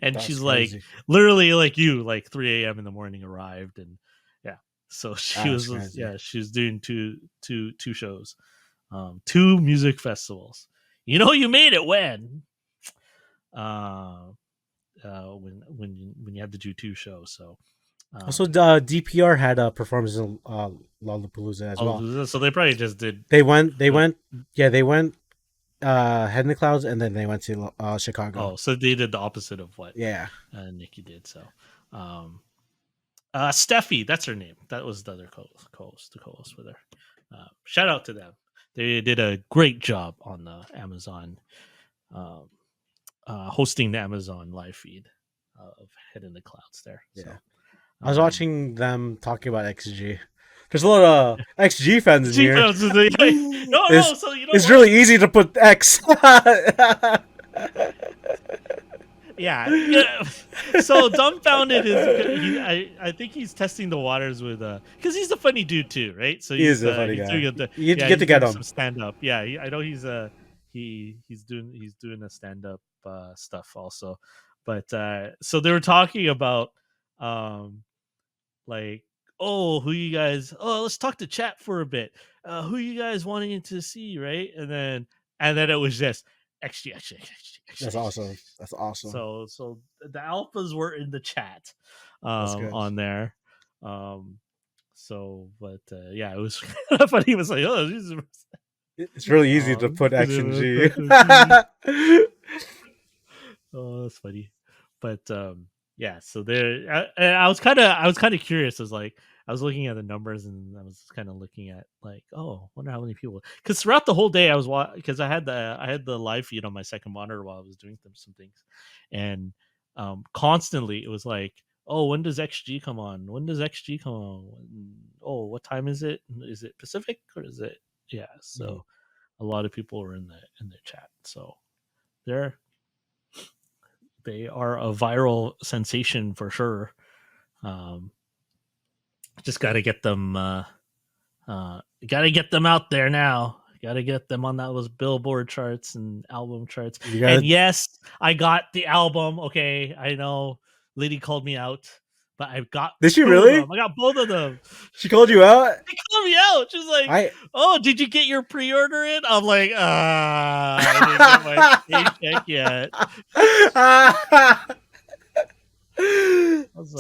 and That's she's like, crazy. literally like you, like 3 a.m. in the morning arrived, and yeah. So That's crazy. yeah, she was doing two shows, two music festivals. You made it uh, when you had to do two shows. So Also, um, DPR had a performance in Lollapalooza as well. so they probably just did. They uh, went, yeah, they went Head in the Clouds, and then they went to Chicago. Oh, so they did the opposite of what Yeah, Niki did. So, um, Steffi, that's her name. That was the other co-host with her. Shout out to them. They did a great job on the Amazon um, hosting the Amazon live feed of Head in the Clouds there. Yeah. So I was watching them talking about XG. There's a lot of XG fans in here. No. So you know it's what? really easy to put X. Yeah. So Dumbfounded is I think he's testing the waters with because he's a funny dude too, right? So He is a funny guy. You get to get him some stand up. Yeah, I know he's he's doing a stand up stuff also, but so they were talking about like, oh, who you guys? Oh, let's talk to chat for a bit. Who you guys wanting to see, right? And then it was just XG. That's awesome. That's awesome. So the alphas were in the chat on there. So, but yeah, it was kind of funny. He was like, oh, it's really easy to put X and G. Oh, that's funny. But yeah, so there I was kind of curious. I was looking at the numbers and I was kind of looking at like, oh, wonder how many people, because throughout the whole day I was because I had the live feed on my second monitor while I was doing some things, and constantly it was like, oh, when does XG come on? When does XG come on? Oh, what time is it? Is it Pacific or is it? Yeah, so a lot of people were in the chat, so they are a viral sensation for sure. Just got to get them. Got to get them out there now. Got to get them on those Billboard charts and album charts. And yes, I got the album. Okay, I know Liddy called me out, but I got. Did she really? I got both of them. She called you out? She called me out. She was like, "Oh, did you get your pre-order in?" I'm like, I didn't get my paycheck yet.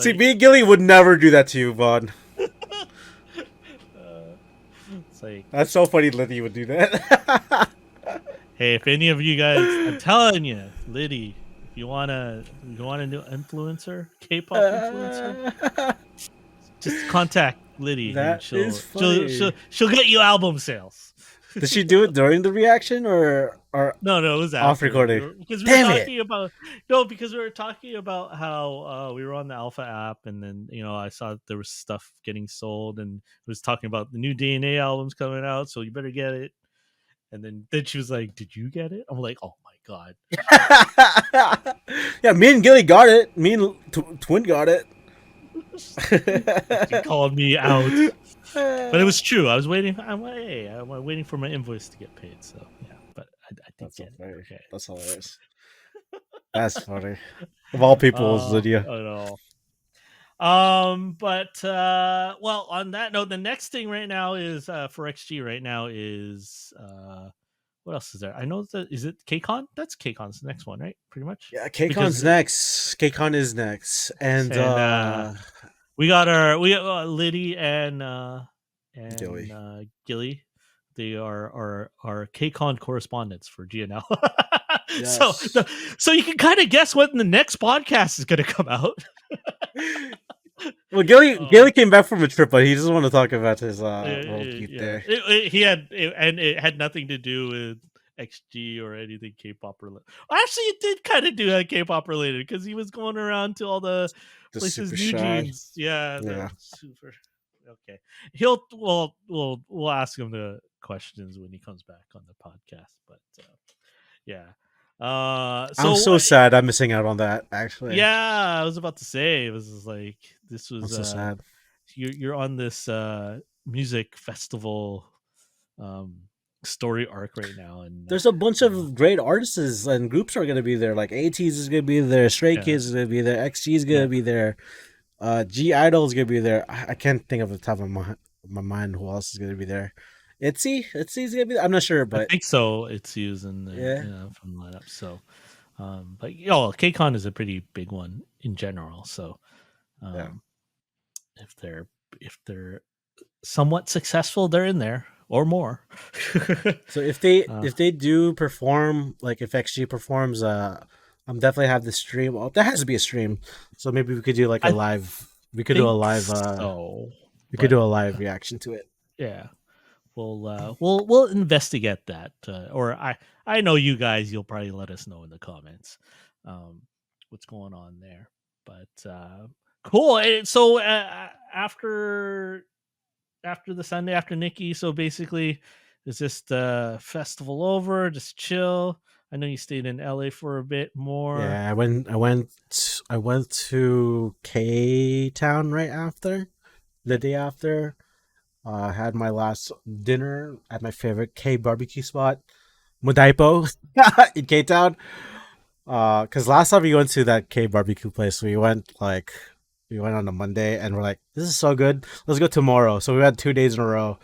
See, me and Gilly would never do that to you, Vaughn. That's so funny. Liddy would do that. Hey, if any of you guys, I'm telling you, Liddy, if you want a new influencer, K-pop influencer, just contact Liddy. That is funny. She'll get you album sales. Did she do it during the reaction or no, it was off recording? Because we were talking about how we were on the Alpha app, and then I saw there was stuff getting sold, and it was talking about the new DNA albums coming out, so you better get it. And then she was like, "Did you get it?" I'm like, "Oh my god!" Yeah, me and Gilly got it. Me and Twin got it. She called me out. But it was true. I was waiting. I'm waiting for my invoice to get paid. So yeah, but I did get it. Okay. That's hilarious. That's funny. Of all people, Lydia. I know. But well, on that note, the next thing right now is for XG right now is what else is there? I know that is it KCON? That's KCON's next one, right? Pretty much. Yeah, KCON's next. KCON is next, and we got Liddy and Gilly. They are our KCON correspondents for GNL. Yes. So you can kind of guess when the next podcast is going to come out. Well, Gilly came back from a trip, but he doesn't want to talk about his World Youth Day. It had nothing to do with XG or anything K-pop related. Actually, it did kind of do K-pop related because he was going around to all the places, New Jeans. Yeah. Super. Okay, we'll ask him the questions when he comes back on the podcast. But yeah. I'm so sad I'm missing out on that, actually. Yeah, I was about to say, it was like, this was so sad. You're on this music festival story arc right now, and there's a bunch of great artists and groups are going to be there. Like ATEEZ is going to be there, Stray Kids is going to be there, XG is going to be there, G Idol is going to be there. I can't think of the top of my mind who else is going to be there. Itzy's gonna be there? I'm not sure, but I think so. Itzy's in the from the lineup. So, but KCON is a pretty big one in general. So, if they're somewhat successful, they're in there or more. So if they do perform, like if XG performs, I'm definitely have the stream. Oh, there has to be a stream. So maybe we could do like a live. We could do a live. We could do a live reaction to it. Yeah. we'll investigate that, or I know you guys. You'll probably let us know in the comments what's going on there. But cool. So after the Sunday after Niki, so basically, is this the festival over? Just chill. I know you stayed in LA for a bit more. Yeah, I went to K Town right after, the day after. Had my last dinner at my favorite K barbecue spot, Modaipo, in K Town. Because last time we went to that K barbecue place, we went on a Monday, and we're like, this is so good. Let's go tomorrow. So we had 2 days in a row,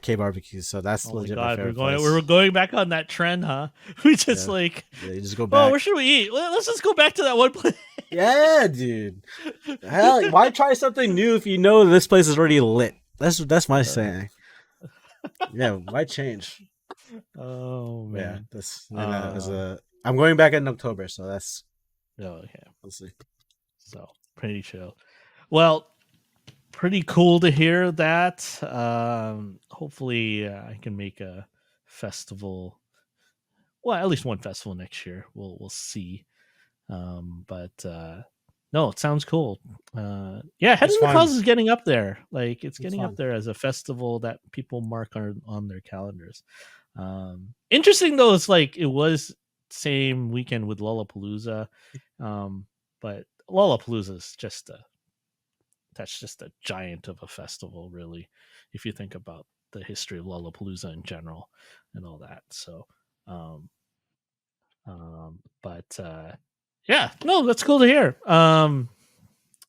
K barbecue. So that's Oh my legit my god, favorite we're place. going back on that trend, huh? We just Yeah, like, yeah. You just go oh, back. where should we eat? Let's just go back to that one place. Yeah, dude. Hell, why try something new if you know this place is already lit? That's my saying. Yeah, why change? Oh Yeah, man. that's and as Uh, a I'm going back in October, so that's oh yeah. we'll see. So pretty chill. Well, pretty cool to hear that. Hopefully, I can make a festival. Well, at least one festival next year. We'll see. But no, it sounds cool. Yeah, Head It's in the fun. Clouds is getting up there. Like it's It's getting up fun. there as a festival that people mark on their calendars. Interesting though, it's like it was same weekend with Lollapalooza, but Lollapalooza is just a giant of a festival, really, if you think about the history of Lollapalooza in general and all that. So, um, but yeah, no, that's cool to hear.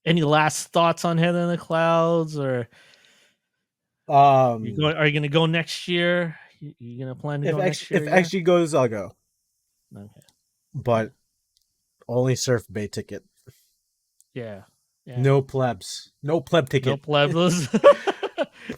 Any last thoughts on Head in the Clouds, or Um, are you going to go next year? You going to plan to go next year? if Yeah. XG goes, I'll go, Okay. but only surf bay ticket. Yeah. Yeah. No plebs. No pleb No ticket. plebs.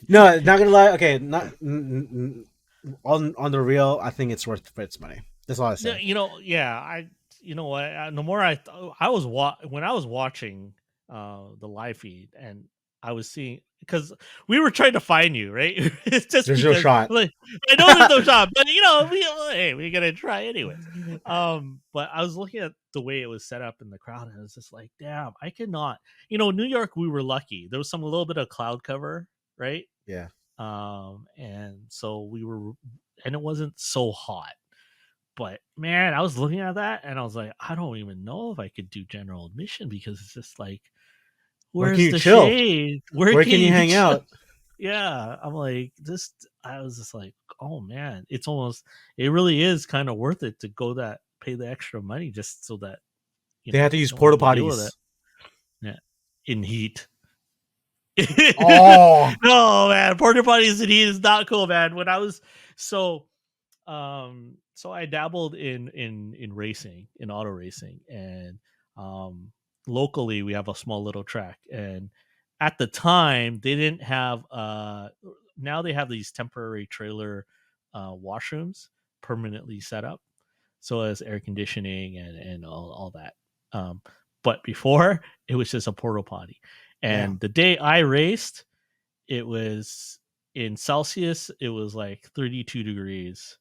No, not gonna lie. Okay, not on the real. I think it's worth for its money. That's all I No, say. yeah, you know what? The more when I was watching the live feed, and I was seeing, because we were trying to find you, right? It's just There's no because, shot. like, I know there's no shot, but hey, we're gonna try anyways. But I was looking at the way it was set up in the crowd, and I was just like, damn, I cannot. New York, we were lucky. There was a little bit of cloud cover, right? Yeah. And so and it wasn't so hot. But man, I was looking at that and I was like, I don't even know if I could do general admission, because it's just like, Where can where's you the chill? shade? Where Where can can you you hang out? Yeah, I'm like, this. I was just like, oh man, it really is kind of worth it to pay the extra money just so that They had to you use don't have porta to deal with it. potties. Yeah, in heat. Oh, No man, porta potties in heat is not cool, man. When I was so so I dabbled in racing, in auto racing, and um locally we have a small little track, and at the time they didn't have now they have these temporary trailer washrooms permanently set up, so as air conditioning and all that. But before, it was just a porta potty. damn. And the day I raced, it was in Celsius, it was like 32 degrees,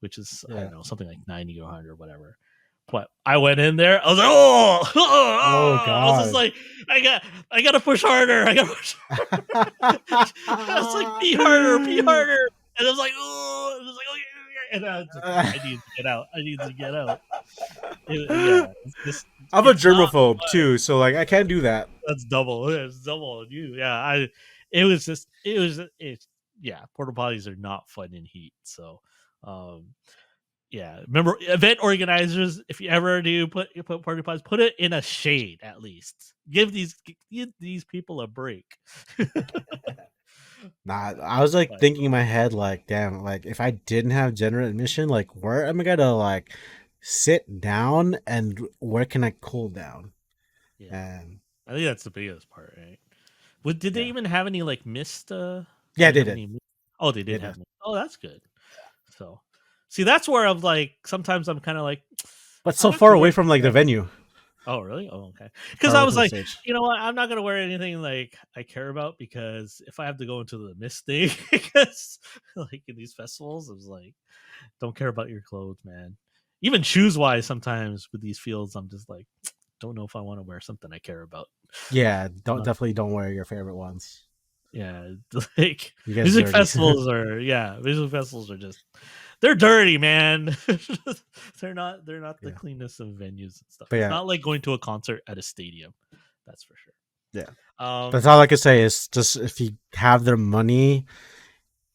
which is, I Yeah. don't know, something like 90 or 100 or whatever. But I went in there, I was like, oh, Oh I was just God. like, I got to push harder. I got to push. I was like, pee harder. And I was like, oh, it was like, okay. And I was just like, I need to get out. I need to get out. Yeah, I'm a it's not germaphobe fun. too, so like I can't do that. That's double. It's double on you. Yeah, it's yeah. Porta potties are not fun in heat. So, um, yeah. Remember, event organizers, if you ever do put porta potties, put it in a shade at least. Give these people a break. Nah, I was like But thinking in my head, like, damn, like if I didn't have general admission, like where am I gonna like sit down and where can I cool down? yeah, And I think that's the biggest part, right? Did they yeah, even have any like mist? Did yeah, they they have did, any? Oh, they they did did. have mist. Oh, that's good. So, see, that's where I'm like, sometimes I'm kind of like, But I'm so not far away convinced. from like the venue. Oh, really? Oh, okay. Because I Probably was for the like, stage. you know what? I'm not gonna wear anything like I care about because if I have to go into the mist thing, because like in these festivals, I was like, don't care about your clothes, man. Even shoes wise, sometimes with these fields, I'm just like, don't know if I want to wear something I care about. Yeah, don't Uh, definitely don't wear your favorite ones. yeah, like You guys dirty. music festivals are just they're dirty, man. They're not the Yeah, cleanest of venues and stuff. but It's yeah, not like going to a concert at a stadium. That's for sure. yeah. That's Um, all I can say is just if you have their money,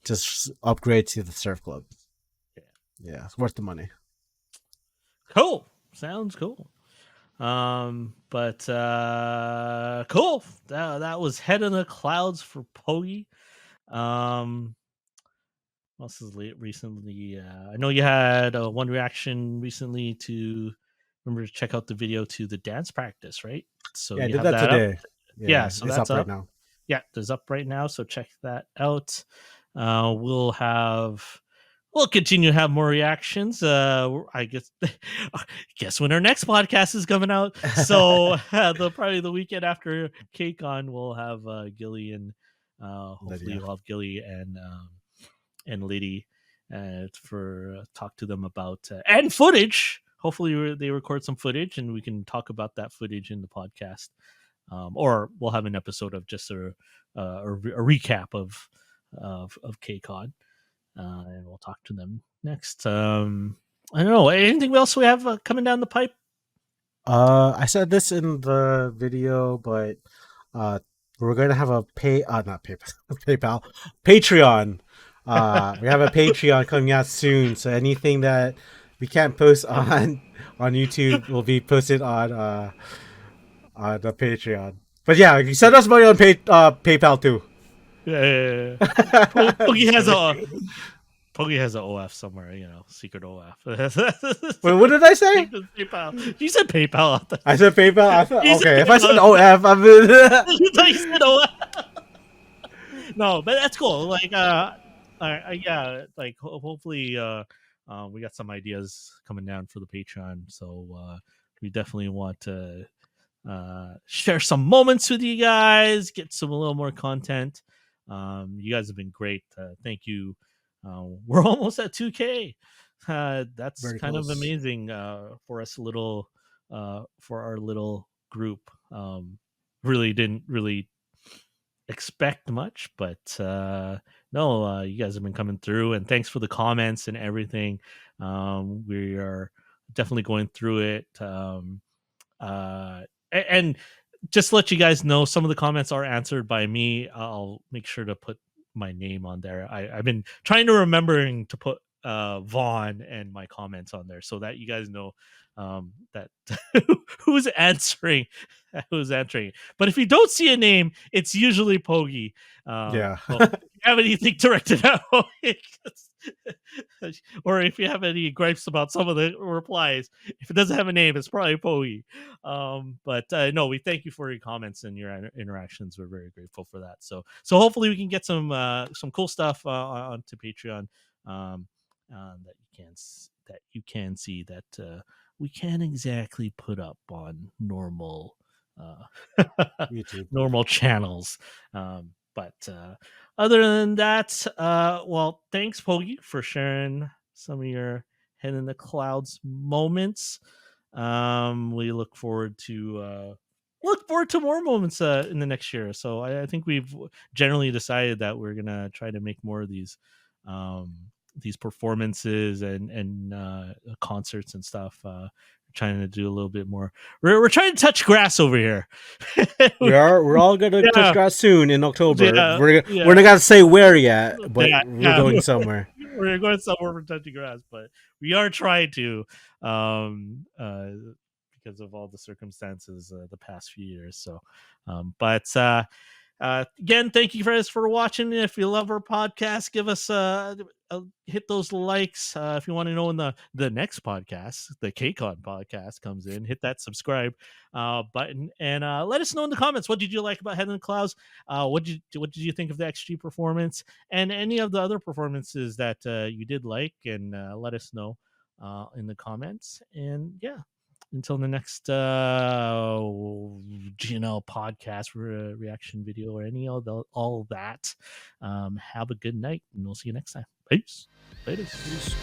just upgrade to the surf club. yeah. Yeah, it's worth the money. Cool. Sounds cool. But cool. That was Head in the Clouds for Pogi. Um, what else is late recently? I know you had one reaction recently to remember to check out the video to the dance practice, right? So Yeah, I you did have that that up. today. Yeah, Yeah, so it's that's up right up. now. Yeah, there's up right now. So check that out. We'll have we'll continue to have more reactions. I guess when our next podcast is coming out. So the probably the weekend after KCON, we'll have Gilly and But hopefully yeah, we'll have Gilly and Liddy for talk to them about and footage. Hopefully they record some footage and we can talk about that footage in the podcast. Or we'll have an episode of just a recap of KCON, and we'll talk to them next. I don't know anything else we have coming down the pipe. I said this in the video, but uh, we're gonna have a not PayPal, PayPal, Patreon. We have a Patreon coming out soon, so anything that we can't post on YouTube will be posted on the Patreon. But yeah, you send us money on PayPal too. Yeah. Pogi Just has kidding. a Pogi has an OF somewhere, secret OF. Wait, what did I say? PayPal. You said PayPal. I said PayPal. I thought You said okay. If I said PayPal. OF, I mean, You thought you said OF. No, but that's cool. Like, yeah, like hopefully, we got some ideas coming down for the Patreon. So we definitely want to share some moments with you guys, get some a little more content. You guys have been great. Thank you. We're almost at 2K. That's very kind of close. amazing for us for our little group. Really didn't really expect much, but no, you guys have been coming through, and thanks for the comments and everything. We are definitely going through it. And just to let you guys know, some of the comments are answered by me. I'll make sure to put my name on there. I've been trying to remembering to put Vaughn and my comments on there so that you guys know that who's answering who's answering. But if you don't see a name, it's usually Pogi. Yeah. So if you have anything directed at Pogi, or if you have any gripes about some of the replies, if it doesn't have a name, it's probably Pogi. But no, we thank you for your comments and your interactions. We're very grateful for that. So hopefully we can get some cool stuff onto Patreon that you can see that we can't exactly put up on normal YouTube. normal channels. But other than that, well, thanks, Pogi, for sharing some of your head in the clouds moments. We look forward to more moments in the next year. So I think we've generally decided that we're gonna try to make more of these performances and concerts and stuff. Trying to do a little bit more. We're trying to touch grass over here. We're all gonna touch Yeah, grass soon in October. yeah, We're yeah, not gonna say where yet, but yeah, we're yeah. going somewhere. We're going somewhere for touching grass, but we are trying to, um, uh, because of all the circumstances the past few years. So, but again, thank you guys for watching. If you love our podcast, give us hit those likes. If you want to know when the next podcast, the KCON podcast, comes in, hit that subscribe button and let us know in the comments what did you like about Head in the Clouds. What did you think of the XG performance and any of the other performances that you did like, and let us know in the comments. And yeah, until the next GNL podcast reaction video or any of all that, have a good night, and we'll see you next time. Peace. Peace.